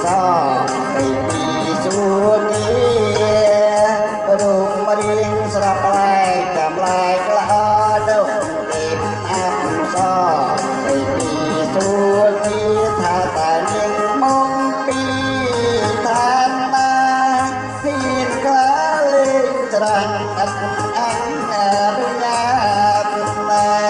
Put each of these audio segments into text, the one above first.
សពីពីសួរនេះរូបរៀងស្រាប់ផ្លែចាំឡាយក្លោទៅទេពអប្សរពីពីសួរនេះថាតែនាងមកពីឋានណាហ៊ានក្លាលេងច្រាំងអត់អញអនុញ្ញាតណា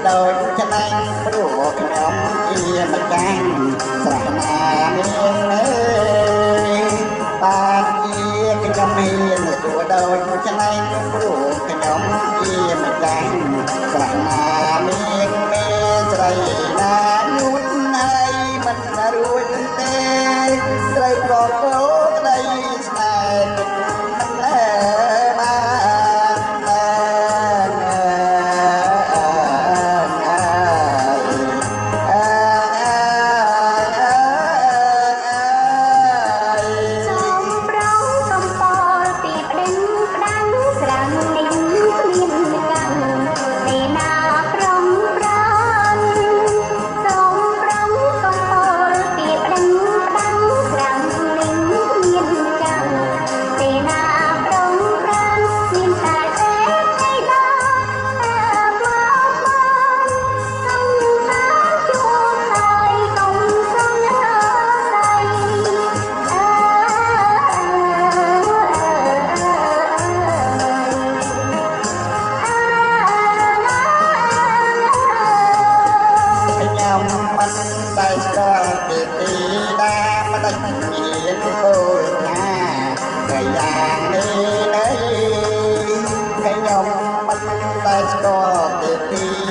ដូចច្នៃព្រោះខ្ញុំជាម្ចាស់ស្រះណាមានអើយបានជាខ្ញុំមានសួរដូចច្នៃព្រោះខ្ញុំជាម្ចាស់ស្រះណាមានមេស្រីណាយូរហើយមិនរួចទេត្រូវប្រកោក្តីស្នេហ៍តែស្គាល់ពីទីដាមិនដឹងមានគោលណាតែយ៉ាងនេះខ្ញុំមិនតែស្គាល់ពីទី